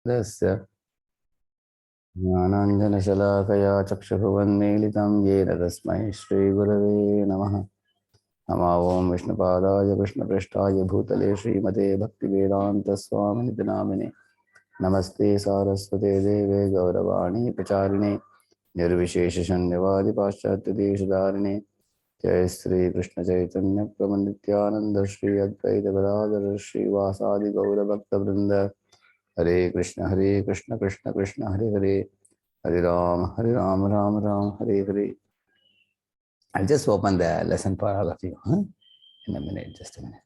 तस्य ज्ञानाञ्जनशलाकया चक्षुरुन्मीलितं येन तस्मै श्रीगुरवे नमः। नमो ॐ विष्णुपादाय कृष्णपृष्ठाय भूतले श्रीमते भक्तिवेदान्तस्वामिनिति नामिने नमस्ते सारस्वते देवे गौरवाणी प्रचारिणे निर्विशेषशून्यवादि पाश्चात्यदेशधारिणे जय श्री कृष्ण चैतन्य प्रभु नित्यानंद श्री अद्वैत गदाधर श्रीवासादि गौरभक्तवृंद हरे Krishna Krishna Krishna Hare Hare Hare Ram Ram Ram Hare Hare. I'll just open the lesson for all of you in a minute, just a minute.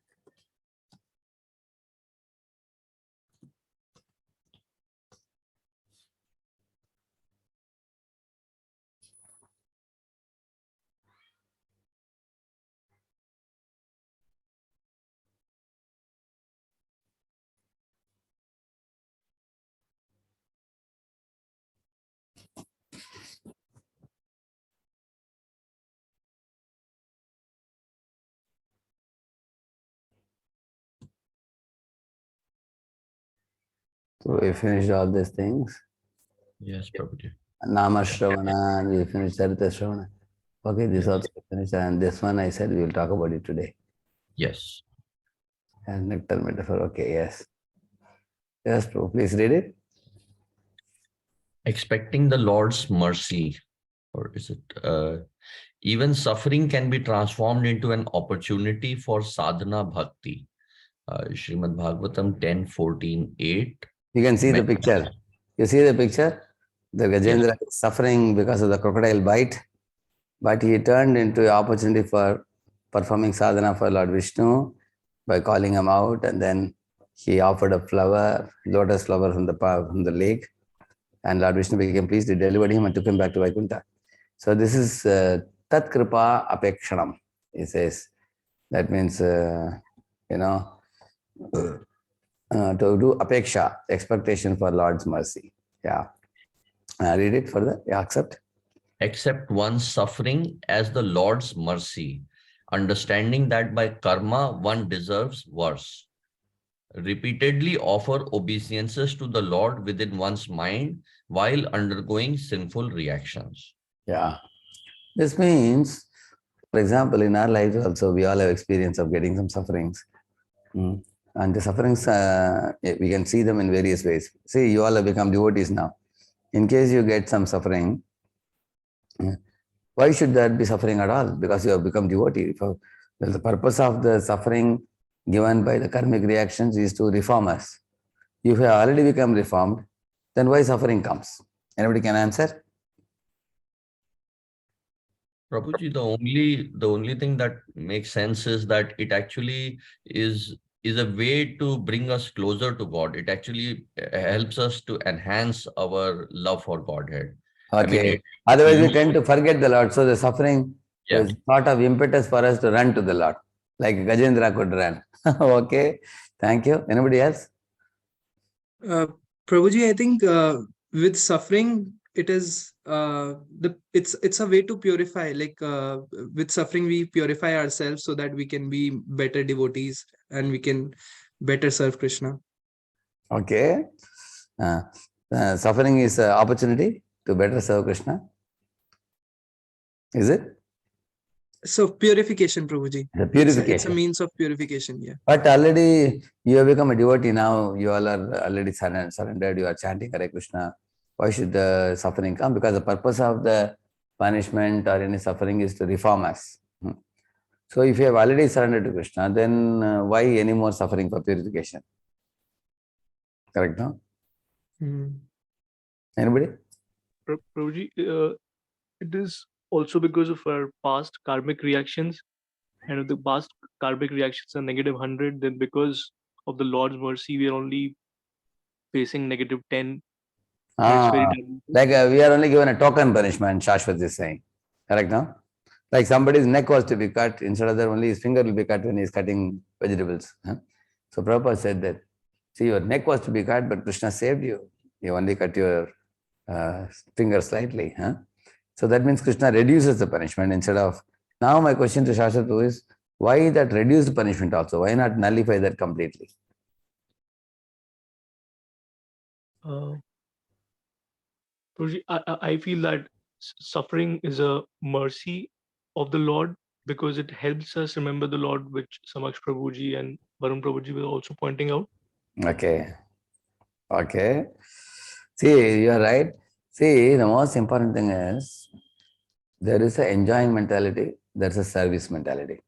So we finished all these things. Yes, Prabhuji. Nama Shravana, we finished Sarita Shravana. Okay, this also finished, and this one I said we will talk about it today. Yes. And nectar metaphor, okay, yes. Yes, Prabhu, please read it. Expecting the Lord's mercy, or is it, even suffering can be transformed into an opportunity for sadhana bhakti. Srimad Bhagavatam 10:14-8. You can see the picture. You see the picture? The Gajendra is suffering because of the crocodile bite, but he turned into an opportunity for performing sadhana for Lord Vishnu by calling him out, and then he offered a flower, lotus flower from the lake, and Lord Vishnu became pleased, he delivered him and took him back to Vaikuntha. So this is Tat Kripa Apekshanam, he says. That means, to do apeksha, expectation for Lord's mercy. Yeah. Read it further. Yeah, accept. Accept one's suffering as the Lord's mercy, understanding that by karma one deserves worse. Repeatedly offer obeisances to the Lord within one's mind while undergoing sinful reactions. Yeah. This means, for example, in our lives also, we all have experience of getting some sufferings. And the sufferings, we can see them in various ways. See, you all have become devotees now. In case you get some suffering, why should there be suffering at all? Because you have become devotee. The purpose of the suffering given by the karmic reactions is to reform us. If you have already become reformed, then why suffering comes? Anybody can answer? Prabhuji, the only thing that makes sense is that it actually is a way to bring us closer to God. It actually helps us to enhance our love for Godhead. Okay. I mean, Otherwise, we tend to forget the Lord. So the suffering is sort of impetus for us to run to the Lord, like Gajendra could run. Okay. Thank you. Anybody else? Prabhuji, I think with suffering, it is it's a way to purify. Like with suffering, we purify ourselves so that we can be better devotees and we can better serve Krishna. Okay. Suffering is an opportunity to better serve Krishna. Is it? So purification, Prabhuji. The purification. It's a means of purification, yeah. But already you have become a devotee now. You all are already surrendered. You are chanting Hare Krishna. Why should the suffering come? Because the purpose of the punishment or any suffering is to reform us. So if you have already surrendered to Krishna, then why any more suffering for purification? Correct, no? Anybody? Prabhuji, it is also because of our past karmic reactions, and if the past karmic reactions are -100, then because of the Lord's mercy, we are only facing -10. Like we are only given a token punishment, Shashwat is saying. Correct, no? Like somebody's neck was to be cut, instead of that only his finger will be cut when he is cutting vegetables. So Prabhupada said that, see, your neck was to be cut, but Krishna saved you. You only cut your finger slightly. So that means Krishna reduces the punishment instead of... Now my question to Shashwat is, why that reduced punishment also? Why not nullify that completely? Prabhuji, I feel that suffering is a mercy of the Lord because it helps us remember the Lord, which Samaksh Prabhuji and Varun Prabhuji were also pointing out. Okay. Okay. See, you are right. See, the most important thing is there is a enjoying mentality, there's a service mentality.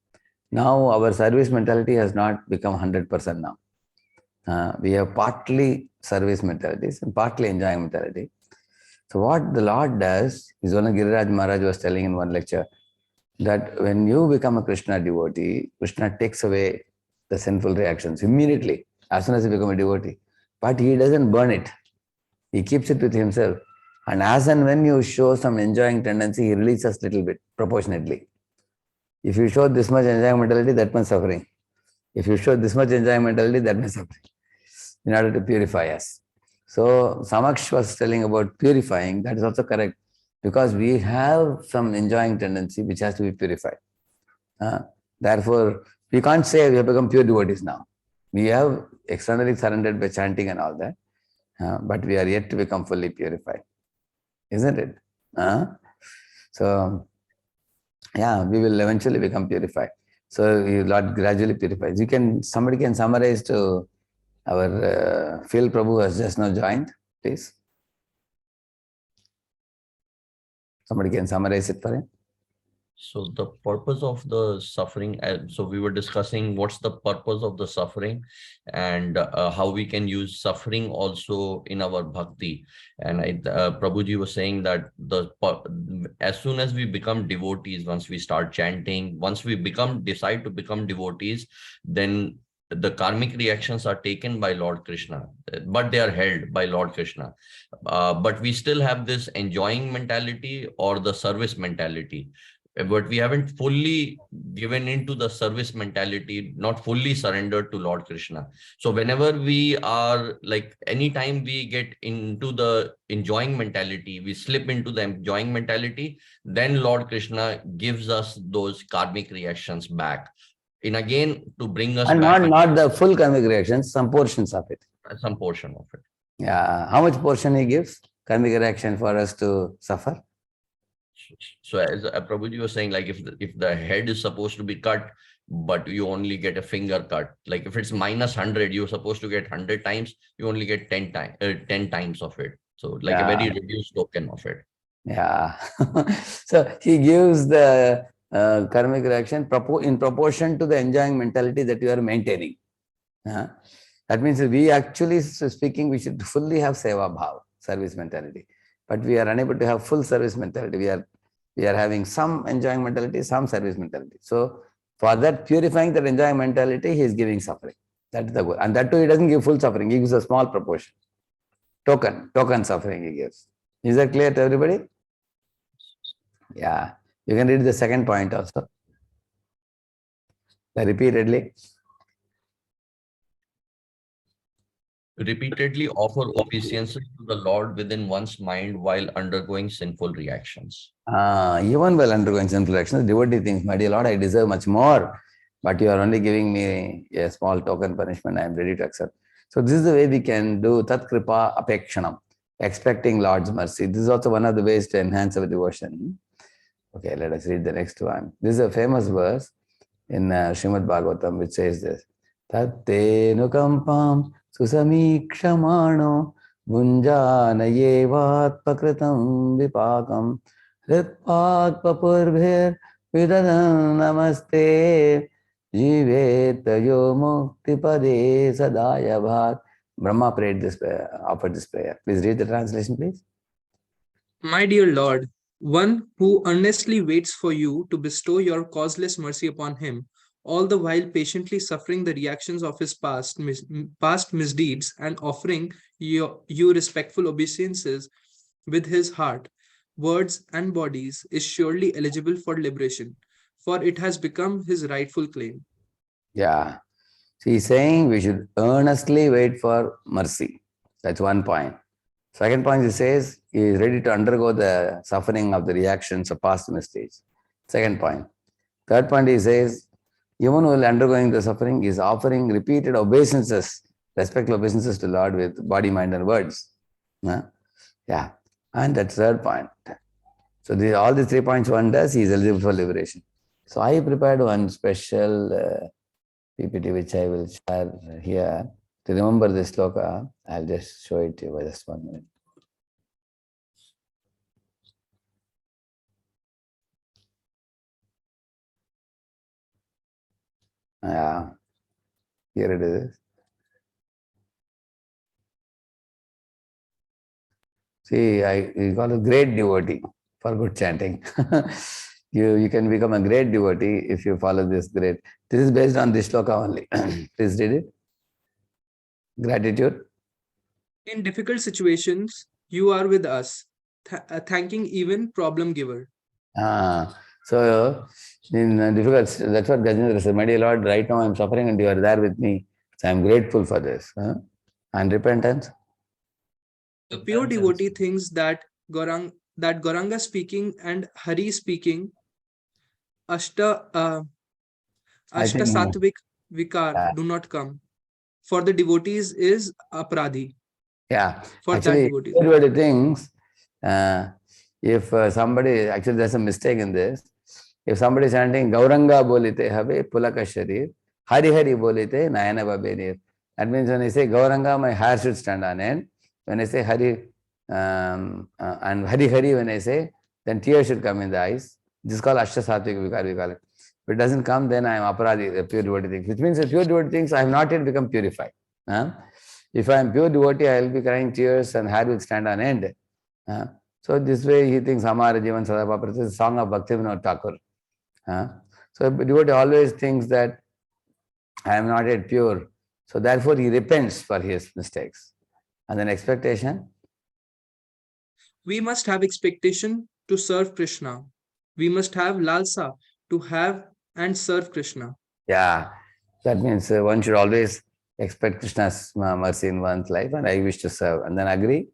Now our service mentality has not become 100% now. We have partly service mentalities and partly enjoying mentality. So what the Lord does is one of Giriraj Maharaj was telling in one lecture that when you become a Krishna devotee, Krishna takes away the sinful reactions immediately as soon as you become a devotee. But he doesn't burn it. He keeps it with himself. And as and when you show some enjoying tendency, he releases little bit proportionately. If you show this much enjoying mentality, that much suffering. If you show this much enjoying mentality, that much suffering. In order to purify us. So Samaksh was telling about purifying, that is also correct. Because we have some enjoying tendency which has to be purified. Therefore, we can't say we have become pure devotees now. We have externally surrendered by chanting and all that. But we are yet to become fully purified, isn't it? So, yeah, we will eventually become purified. So, Lord gradually purifies. Somebody can summarize to our Phil Prabhu has just now joined, please. Somebody can summarize it for him. So the purpose of the suffering, so we were discussing what's the purpose of the suffering and how we can use suffering also in our bhakti. And Prabhuji was saying that as soon as we become devotees, once we start chanting, once we decide to become devotees, then the karmic reactions are taken by Lord Krishna, but they are held by Lord Krishna. But we still have this enjoying mentality or the service mentality. But we haven't fully given into the service mentality, not fully surrendered to Lord Krishna. So whenever we are like, anytime we get into the enjoying mentality, we slip into the enjoying mentality, then Lord Krishna gives us those karmic reactions back. And again, to bring us And back. not the full karmic reactions, some portions of it. Some portion of it. Yeah. How much portion he gives? Karmic reaction for us to suffer? So as Prabhuji was saying, like if the head is supposed to be cut, but you only get a finger cut, like if it's minus 100, you're supposed to get 100 times, you only get 10 times of it. So like a very reduced token of it. Yeah. So he gives the karmic reaction in proportion to the enjoying mentality that you are maintaining. That means we actually speaking, we should fully have seva bhav, service mentality. But we are unable to have full service mentality. We are having some enjoying mentality, some service mentality. So for that, purifying that enjoying mentality, he is giving suffering. That's the goal. And that too, he doesn't give full suffering. He gives a small proportion. Token suffering he gives. Is that clear to everybody? Yeah. You can read the second point also. Repeatedly. Repeatedly offer obeisances to the Lord within one's mind while undergoing sinful reactions. Even while undergoing sinful reactions, devotee thinks, my dear Lord, I deserve much more, but you are only giving me a small token punishment. I am ready to accept. So this is the way we can do tat kripa apekshanam, expecting Lord's mercy. This is also one of the ways to enhance our devotion. Okay, let us read the next one. This is a famous verse in Srimad Bhagavatam, which says this: Tatte nukampam susamikshamaano Bhunjanayevatpakritam vipakam Hritpakpapurvir vidadan namaste Jivetayo muktipade sadaya bhat. Brahma prayed this prayer, offered this prayer. Please read the translation, please. My dear Lord, one who earnestly waits for you to bestow your causeless mercy upon him, all the while patiently suffering the reactions of his past misdeeds and offering you respectful obeisances with his heart, words, and bodies, is surely eligible for liberation, for it has become his rightful claim. Yeah. So he's saying we should earnestly wait for mercy. That's one point. Second point, he says he is ready to undergo the suffering of the reactions of past mistakes. Second point. Third point, he says, even while undergoing the suffering, is offering repeated obeisances, respectful obeisances to Lord with body, mind, and words. Yeah. And that's third point. So all these 3 points one does, he is eligible for liberation. So I prepared one special PPT which I will share here. To remember this sloka, I'll just show it to you by just 1 minute. Yeah, here it is. See, you got a great devotee for good chanting. You can become a great devotee if you follow this great. This is based on this sloka only. Please read it. Gratitude. In difficult situations, you are with us, thanking even problem giver. So in difficult, that's what Gajendra said. My dear Lord, right now I'm suffering and you are there with me. So I'm grateful for this. And repentance. A pure devotee thinks that Gauranga speaking and Hari speaking, Ashta I Ashta think, Sattvic Vikar do not come. For the devotees is Apradhi. yeah, For that actually, devotee. everybody thinks if somebody, actually there's a mistake in this. If somebody is chanting Gauranga bolite have Pulaka Sharir, Hari Hari bolite Nayana Babenir. That means when I say Gauranga, my hair should stand on end. When I say Hari and Hari Hari, when I say, then tears should come in the eyes. This is called Ashta Sattvic Vikar, we call it. If it doesn't come, then I am Aparadi, the pure devotee thinks. Which means the pure devotee thinks I have not yet become purified. If I am pure devotee, I will be crying tears and hair will stand on end. So this way he thinks Hamara Jivan Sadapa Prasad is a song of Bhaktivinoda Thakur. So devotee always thinks that I am not yet pure. So therefore he repents for his mistakes. And then expectation. We must have expectation to serve Krishna. We must have lalsa to have and serve Krishna. Yeah, that means one should always expect Krishna's mercy in one's life and I wish to serve. And then agree.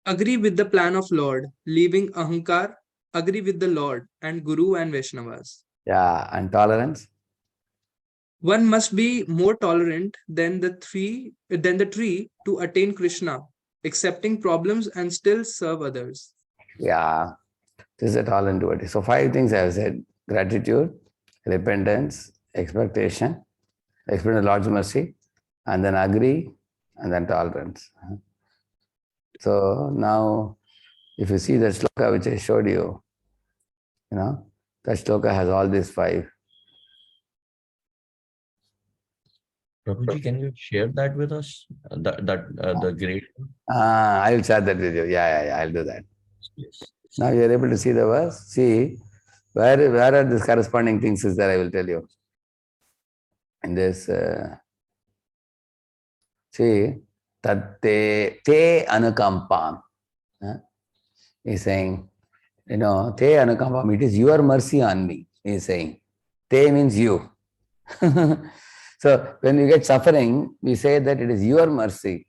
Agree with the plan of Lord, leaving Ahankar, agree with the Lord and Guru and Vaishnavas. Yeah, and tolerance. One must be more tolerant than the tree to attain Krishna, accepting problems and still serve others. Yeah, this is a tolerant devotee. So 5 things I have said: gratitude, repentance, expectation, expect the Lord's mercy, and then agree, and then tolerance. So now, if you see the sloka which I showed you, that sloka has all these 5. Prabhuji, can you share that with us? The great. I will share that with you. Yeah, I'll do that. Yes. Now you are able to see the verse. See, where are these corresponding things is there, I will tell you. In this, see, tatte te anukampam. He's saying, te anukampam, it is your mercy on me. He's saying, te means you. So when we get suffering, we say that it is your mercy.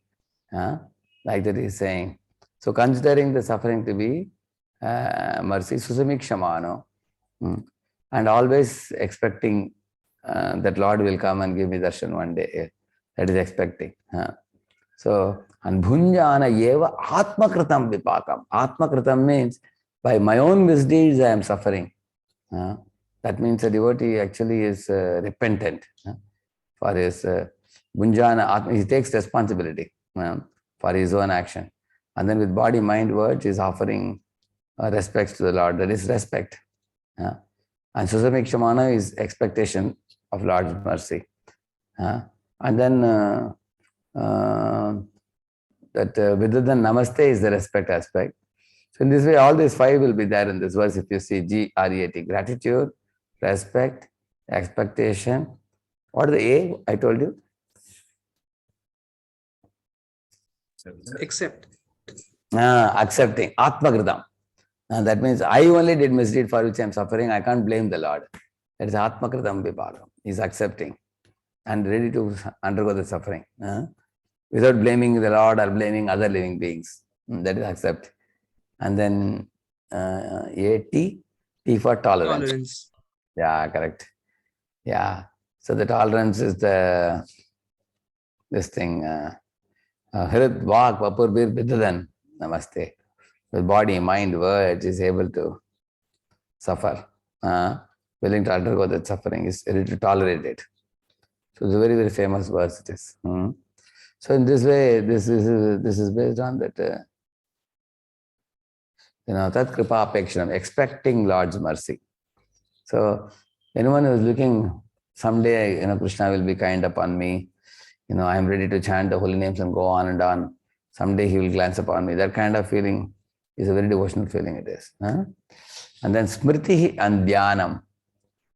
Like that he's saying. So considering the suffering to be mercy, susamikshamano, and always expecting that Lord will come and give me darshan one day. That is expecting. So, and bhunjana yeva atmakritam vipakam. Atmakritam means by my own misdeeds I am suffering. That means a devotee actually is repentant for his bhunjana. He takes responsibility for his own action. And then with body, mind, words, is offering respects to the Lord. That is respect. And susamikshamana is expectation of Lord's mercy. And then that Vidudhan Namaste is the respect aspect. So in this way, all these 5 will be there in this verse. If you see GREAT, gratitude, respect, expectation. What is the A I told you? Accept. Accepting, Atmakritam. That means I only did misdeed for which I am suffering. I can't blame the Lord. That is Atmakritam Vipakam. He is accepting and ready to undergo the suffering without blaming the Lord or blaming other living beings. That is accept. And then T for tolerance. Tolerance. Yeah, correct. Yeah. So the tolerance is this thing. Hrit Vak Vapurbir Bidadan. Namaste. With body, mind, words is able to suffer. Willing to undergo that suffering, is ready to tolerate it. So it's a very, very famous verse it is. So in this way, this is based on that, Tat Kripa Apekshanam, expecting Lord's mercy. So anyone who is looking, someday, Krishna will be kind upon me. I am ready to chant the holy names and go on and on. Someday he will glance upon me. That kind of feeling is a very devotional feeling it is. And then Smriti and Dhyanam,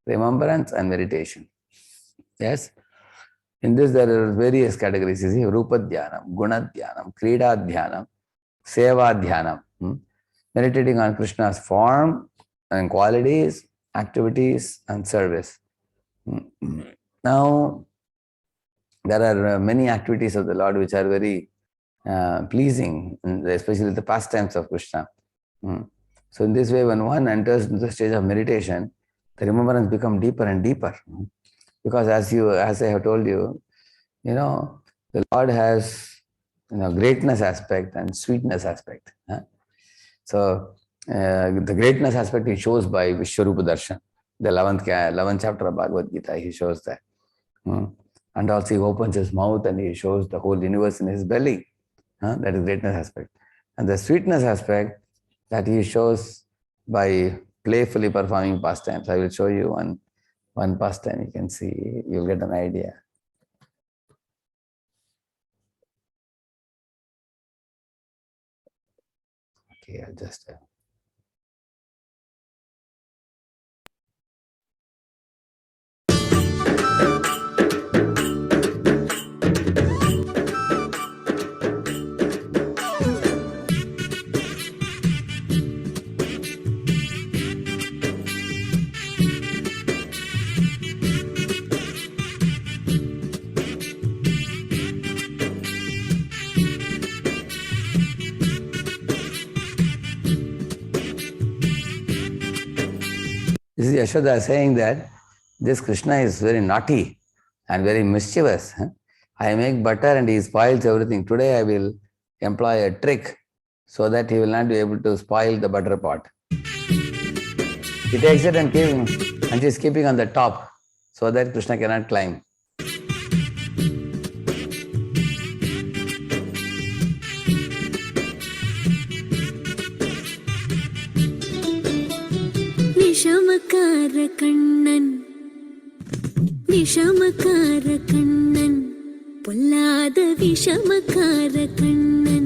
remembrance and meditation. Yes. In this there are various categories. You see, Rupa Dhyanam, Guna Dhyanam, Krida Dhyanam, Seva Dhyanam. Meditating on Krishna's form and qualities, activities and service. Now, there are many activities of the Lord which are very pleasing, especially the pastimes of Krishna. So in this way, when one enters into the stage of meditation, the remembrance becomes deeper and deeper. Because as I have told you, the Lord has greatness aspect and sweetness aspect. So the greatness aspect he shows by Vishwarupa Darshan. The 11th chapter of Bhagavad Gita, he shows that. And also he opens his mouth and he shows the whole universe in his belly. That is greatness aspect. And the sweetness aspect that he shows by playfully performing pastimes. I will show you one pastime, you can see, you'll get an idea. Okay, I'll just... This is Yashoda saying that this Krishna is very naughty and very mischievous. I make butter and he spoils everything. Today I will employ a trick so that he will not be able to spoil the butter pot. He takes it and she is keeping on the top so that Krishna cannot climb. Vishamakkara Kannan பொல்லாத Vishamakkara Kannan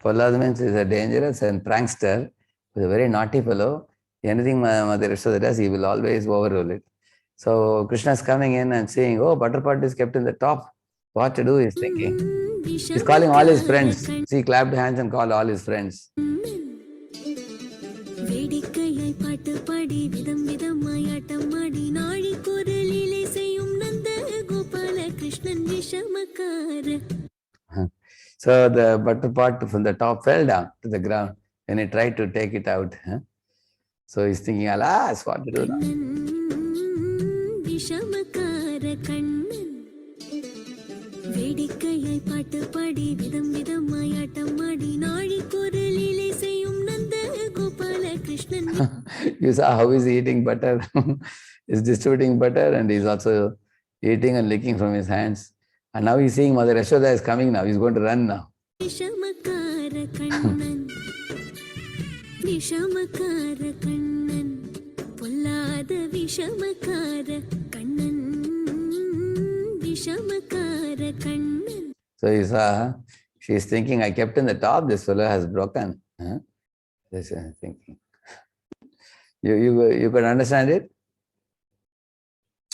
Prahlad means is a dangerous and prankster, is a very naughty fellow. Anything Mother Yashoda does, he will always overrule it. So Krishna is coming in and saying, oh, butter pot is kept in the top. What to do, he's thinking. He's calling all his friends. See, he clapped hands and called all his friends. So the butter pot from the top fell down to the ground when he tried to take it out. So he's thinking, alas, what to do now? You saw how he's eating butter. He's distributing butter and he's also eating and licking from his hands. And now he's seeing Mother Yashoda is coming now. He's going to run now. So you saw, she's thinking, I kept in the top, this fellow has broken. This is thinking. You could understand it?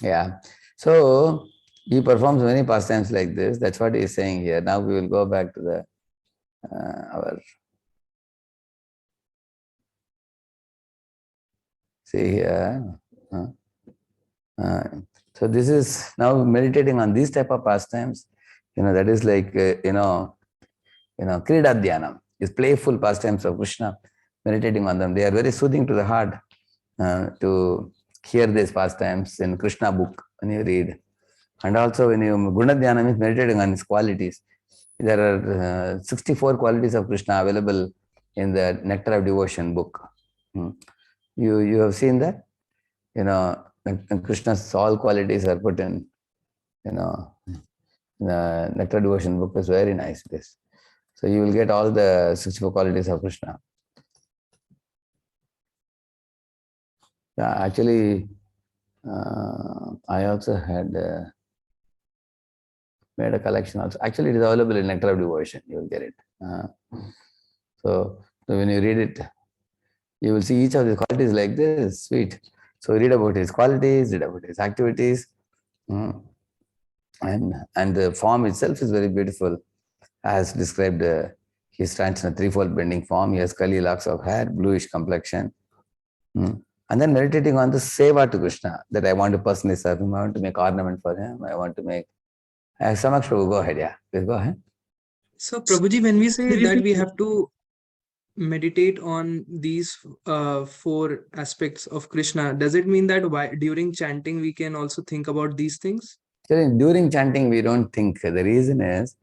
Yeah. So he performs many pastimes like this. That's what he is saying here. Now we will go back to the our. See here. So this is now meditating on these type of pastimes. That is like Krida Dhyanam is playful pastimes of Krishna. Meditating on them, they are very soothing to the heart to hear these pastimes in Krishna book when you read. And also when you Gunadhyana means meditating on his qualities. There are 64 qualities of Krishna available in the Nectar of Devotion book. You have seen that? Krishna's all qualities are put in, the Nectar of Devotion book is very nice. This. So you will get all the 64 qualities of Krishna. Yeah, actually, I also had made a collection also. Actually, it is available in Nectar of Devotion. You will get it. So when you read it, you will see each of the qualities like this, sweet. So read about his qualities, read about his activities. And the form itself is very beautiful. As described, he stands in a threefold bending form. He has curly locks of hair, bluish complexion. And then meditating on the seva to Krishna, that I want to personally serve him, I want to make ornament for him, I want to make... Samaksh Prabhu, go ahead, yeah. Please go ahead. So Prabhuji, when we say that we have to meditate on these four aspects of Krishna, does it mean that during chanting we can also think about these things? During chanting, we don't think. The reason is,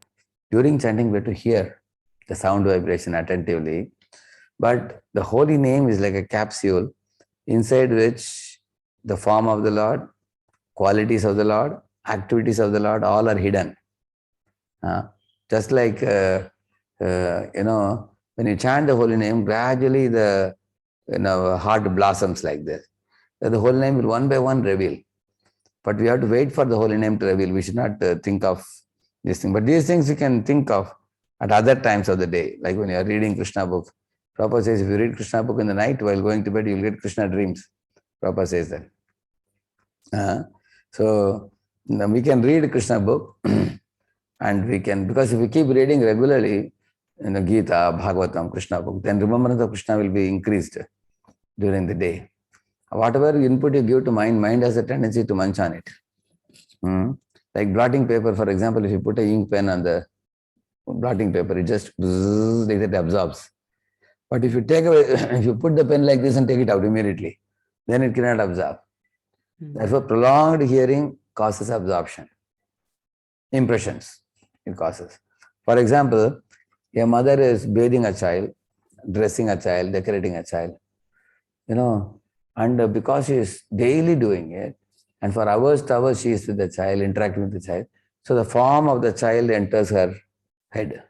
during chanting, we have to hear the sound vibration attentively. But the holy name is like a capsule inside which the form of the Lord, qualities of the Lord, activities of the Lord, all are hidden. Just like, when you chant the holy name, gradually the heart blossoms like this. The holy name will one by one reveal. But we have to wait for the holy name to reveal. We should not think of this thing. But these things we can think of at other times of the day. Like when you are reading Krishna book. Prabhupada says, if you read Krishna book in the night while going to bed, you will get Krishna dreams. Prabhupada says that. So we can read Krishna book and we can, because if we keep reading regularly in the Gita, Bhagavatam, Krishna book, then remembrance of Krishna will be increased during the day. Whatever input you give to mind has a tendency to munch on it. Like blotting paper, for example, if you put a ink pen on the blotting paper, it just like that absorbs. But if you take away, if you put the pen like this and take it out immediately, then it cannot absorb. Therefore, prolonged hearing causes absorption. Impressions it causes. For example, a mother is bathing a child, dressing a child, decorating a child, and because she is daily doing it, and for hours to hours she is with the child, interacting with the child, so the form of the child enters her head.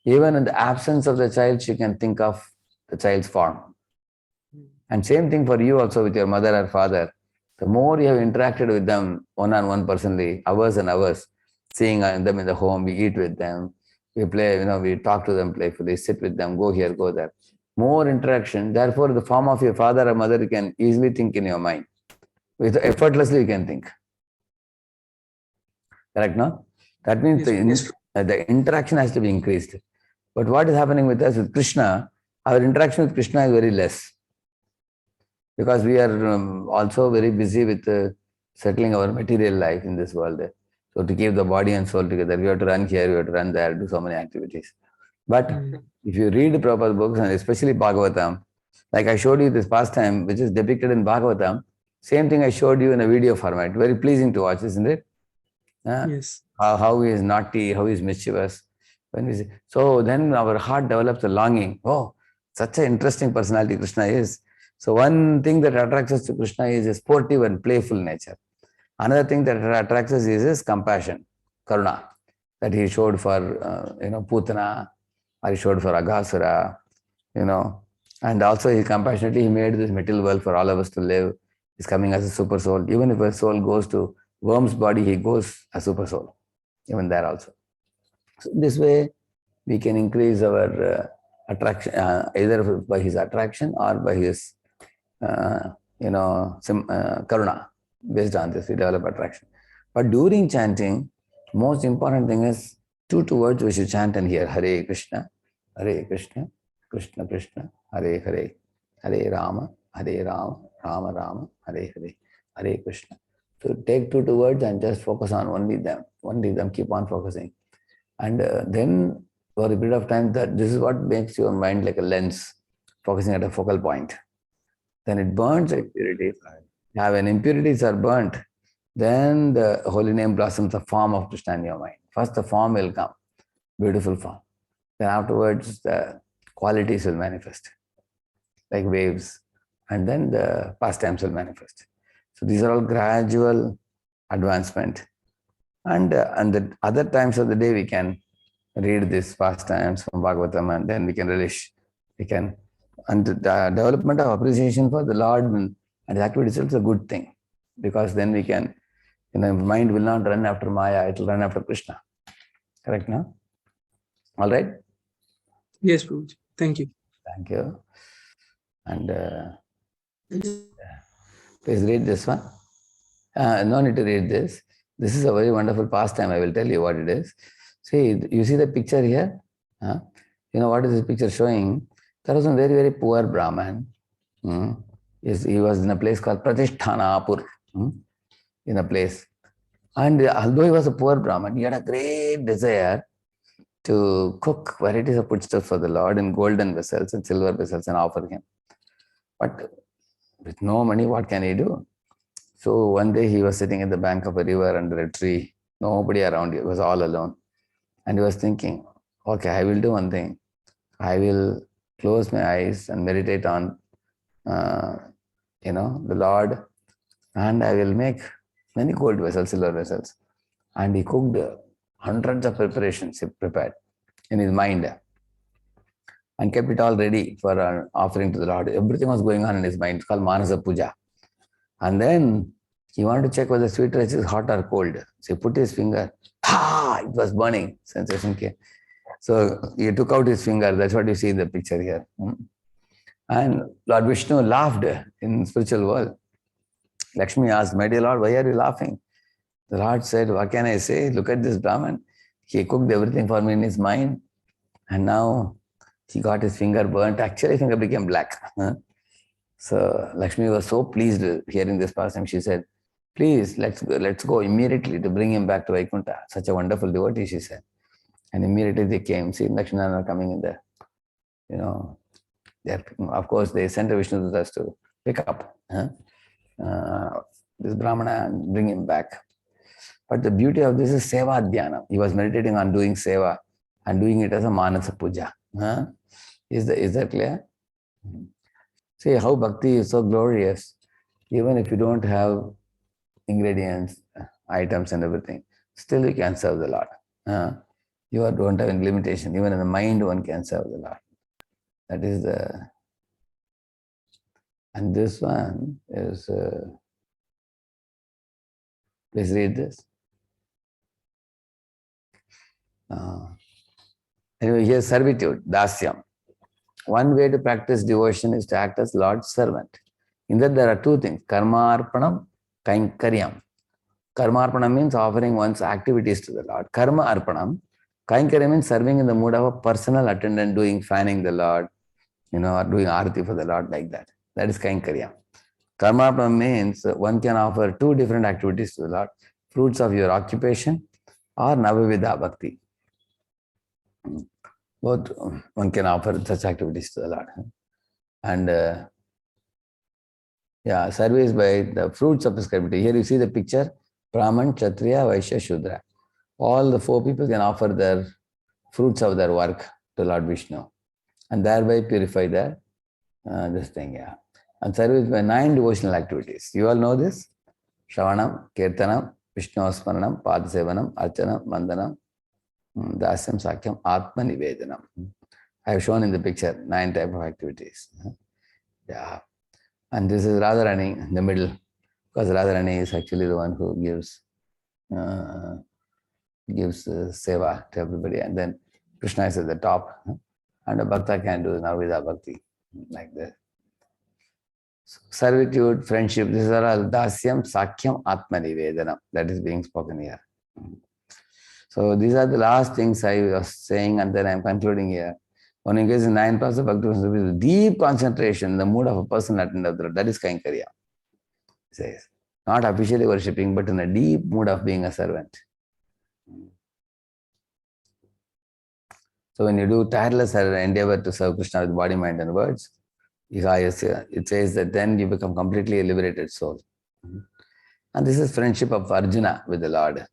Even in the absence of the child, she can think of the child's form. And same thing for you also with your mother or father. The more you have interacted with them one-on-one personally, hours and hours, seeing them in the home, we eat with them, we play, we talk to them playfully, sit with them, go here, go there. More interaction. Therefore, the form of your father or mother you can easily think in your mind. Effortlessly you can think. Correct, no? That means the interaction has to be increased. But what is happening with us, with Krishna, our interaction with Krishna is very less. Because we are also very busy with settling our material life in this world. So to keep the body and soul together, we have to run here, we have to run there, do so many activities. But if you read Prabhupada's books, and especially Bhagavatam, like I showed you this pastime, which is depicted in Bhagavatam, same thing I showed you in a video format. Very pleasing to watch, isn't it? Yes. How he is naughty, how he is mischievous. So then our heart develops a longing. Oh, such an interesting personality Krishna is. So one thing that attracts us to Krishna is his sportive and playful nature. Another thing that attracts us is his compassion, karuna, that he showed for Putana, or he showed for Aghasura, and also he compassionately he made this material world for all of us to live. He's coming as a super soul. Even if a soul goes to worm's body, he goes a super soul, even there also. So this way, we can increase our attraction, either by his attraction or by his, karuna. Based on this, we develop attraction. But during chanting, most important thing is two words we should chant and hear. Hare Krishna, Krishna Krishna, Hare Hare, Hare Rama, Rama Rama, Hare Hare, Hare Krishna. So take two words and just focus on only them, keep on focusing. And then for a period of time, that this is what makes your mind like a lens, focusing at a focal point. Then it burns impurities. When impurities are burnt, then the holy name blossoms the form of Krishna in your mind. First the form will come, beautiful form. Then afterwards the qualities will manifest, like waves. And then the pastimes will manifest. So these are all gradual advancement. And the other times of the day we can read these pastimes from Bhagavatam, and then we can relish. And the development of appreciation for the Lord and the activity itself is a good thing, because then we can, mind will not run after Maya, it will run after Krishna. Correct, no? All right? Yes, Prabhuji. Thank you. Thank you. And please read this one. No need to read this. This is a very wonderful pastime. I will tell you what it is. See, you see the picture here? What is this picture showing? There was a very, very poor Brahman. He was in a place called Pratishtanapur, in a place. And although he was a poor Brahman, he had a great desire to cook varieties of foodstuffs for the Lord in golden vessels and silver vessels and offer him. But with no money, what can he do? So one day he was sitting at the bank of a river under a tree, nobody around, he was all alone. And he was thinking, okay, I will do one thing. I will close my eyes and meditate on, the Lord, and I will make many gold vessels, silver vessels. And he cooked hundreds of preparations he prepared in his mind and kept it all ready for an offering to the Lord. Everything was going on in his mind. It's called Manasa Puja. And then he wanted to check whether sweet rice is hot or cold. So he put his finger, it was burning, sensation came. So he took out his finger, that's what you see in the picture here. And Lord Vishnu laughed in spiritual world. Lakshmi asked, my dear Lord, why are you laughing? The Lord said, what can I say? Look at this Brahman. He cooked everything for me in his mind. And now he got his finger burnt. Actually, his finger became black. So Lakshmi was so pleased hearing this pastime. She said, please, let's go immediately to bring him back to Vaikuntha. Such a wonderful devotee, she said. And immediately they came. See, Lakshmi are coming in there. Of course, they sent a Vishnu Dutas to pick up this Brahmana and bring him back. But the beauty of this is Seva Dhyana. He was meditating on doing Seva and doing it as a Manasa Puja. Is that clear? See how Bhakti is so glorious. Even if you don't have ingredients, items and everything, still you can serve the Lord. You don't have any limitation. Even in the mind, one can serve the Lord. That is the... And this one is... please read this. Anyway, here's servitude, dasyam. One way to practice devotion is to act as Lord's servant. In that there are two things, karma arpanam, kainkaryam. Karma arpanam means offering one's activities to the Lord. Karma arpanam, kainkaryam means serving in the mood of a personal attendant, doing fanning the Lord, or doing arati for the Lord, like that. That is kainkaryam. Karma arpanam means one can offer two different activities to the Lord, fruits of your occupation or navavidha bhakti. Both one can offer such activities to the Lord. And service by the fruits of prescribed. Here you see the picture, Brahman, Kshatriya, Vaishya, Shudra. All the four people can offer their fruits of their work to Lord Vishnu and thereby purify their this thing. And service by 9 devotional activities. You all know this? Shravanam, Kirtanam, Vishnu Smaranam, Padasevanam, Archanam, Mandanam, Dasyam, Sakyam, Atma Nivedanam. I have shown in the picture 9 types of activities. And this is Radharani in the middle, because Radharani is actually the one who gives seva to everybody, and then Krishna is at the top, and a bhakta can do Navavidha Bhakti, like that. So, servitude, friendship, these are all Dasyam, Sakyam, Atma Nivedanam, that is being spoken here. So these are the last things I was saying, and then I am concluding here. One engages in 9 parts of Bhakti with deep concentration in the mood of a personal attendant, that is Kainkarya. Says, not officially worshipping, but in a deep mood of being a servant. So when you do tireless endeavor to serve Krishna with body, mind and words, it says that then you become completely a liberated soul. And this is friendship of Arjuna with the Lord.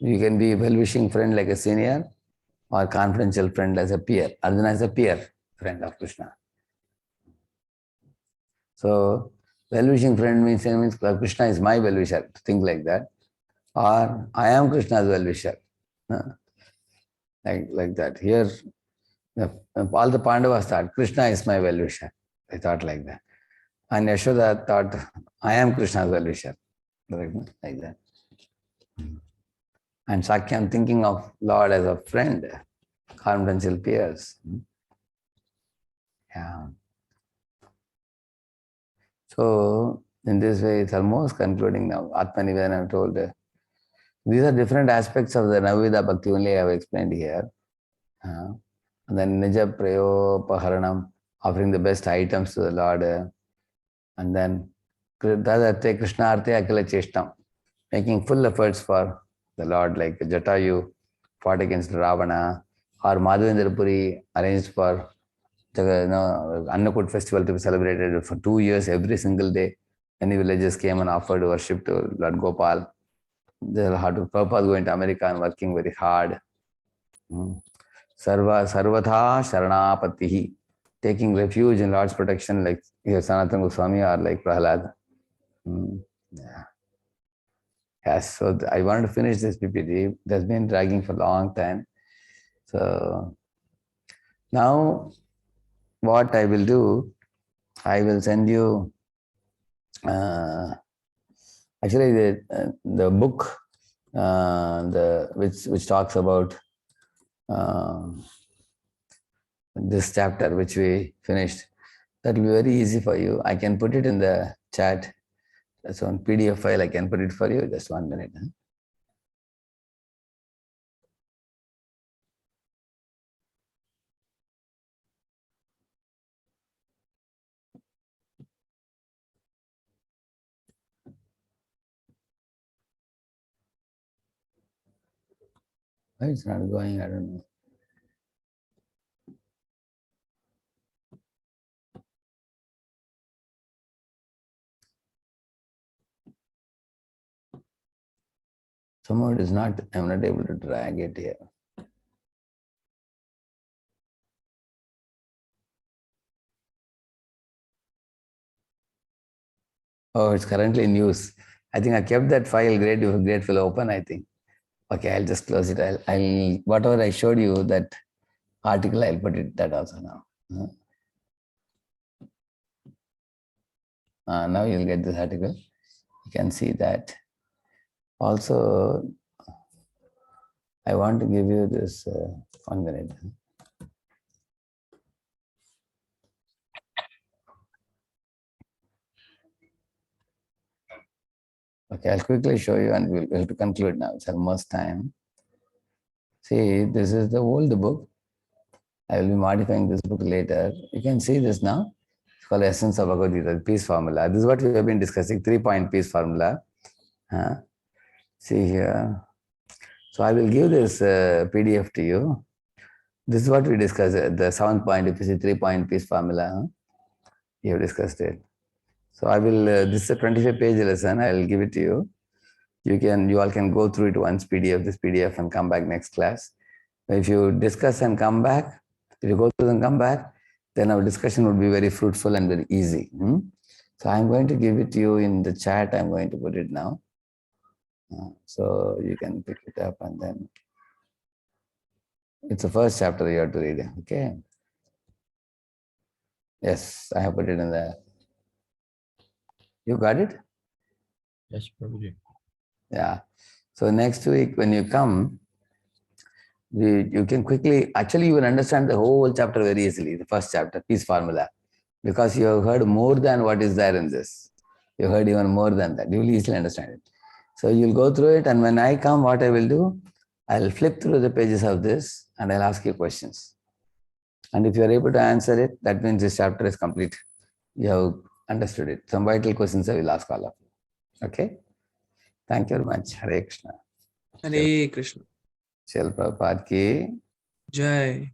You can be a well-wishing friend like a senior or confidential friend as a peer. Arjuna is a peer friend of Krishna. So, well-wishing friend means Krishna is my well-wisher, think like that. Or I am Krishna's well-wisher. Like that. Here, all the Pandavas thought, Krishna is my well-wisher. They thought like that. And Yashoda thought, I am Krishna's well-wisher. Like that. And Sakyam thinking of Lord as a friend, confidential peers. Yeah. So, in this way, it's almost concluding now. Atmanivedana, I told. These are different aspects of the Navida Bhakti, only I have explained here. And then Nija Prayopaharanam, offering the best items to the Lord. And then Dadate Krishna Arte Akila Cheshtam, making full efforts for the Lord, like Jatayu fought against Ravana, or Madhavendra Puri arranged for Annakut festival to be celebrated for 2 years, every single day. Many villages came and offered worship to Lord Gopal. They had to purpose going to America and working very hard. Sarvatha Sharanapatihi, taking refuge in Lord's protection, like Sanatana Goswami or like Prahlad. Yeah. Yes, so I wanted to finish this PPT. It has been dragging for a long time. So now what I will do, I will send you actually the book which talks about this chapter which we finished. That will be very easy for you. I can put it in the chat. That's one PDF file. I can put it for you. Just 1 minute. Why it's not going? I don't know. Somehow it is not, I'm not able to drag it here. Oh, it's currently in use. I think I kept that file grateful open, I think. Okay, I'll just close it. I'll whatever I showed you, that article, I'll put it that also now. Now you'll get this article. You can see that. Also, I want to give you this 1 minute. Okay, I'll quickly show you and we'll have to conclude now. It's almost time. See, this is the old book. I will be modifying this book later. You can see this now. It's called Essence of Bhagavad Gita, Peace Formula. This is what we have been discussing, 3-point peace formula. See here. So I will give this PDF to you. This is what we discussed, the 7th point, if you see 3-point peace formula. We have discussed it. So I will, this is a 25-page lesson. I will give it to you. You all can go through it once, this PDF, and come back next class. If you discuss and come back, if you go through and come back, then our discussion would be very fruitful and very easy. So I'm going to give it to you in the chat. I'm going to put it now. So you can pick it up, and then it's the first chapter you have to read. Okay. Yes, I have put it in there. You got it? Yes, Prabhuji. Yeah. So next week when you come, you can quickly, actually you will understand the whole chapter very easily, the first chapter, peace formula, because you have heard more than what is there in this. You heard even more than that. You will easily understand it. So you'll go through it, and when I come, what I will do, I'll flip through the pages of this and I'll ask you questions. And if you are able to answer it, that means this chapter is complete. You have understood it. Some vital questions I will ask all of you. Okay? Thank you very much. Hare Krishna. Hare Krishna. Shil Prabhupada ki Jai.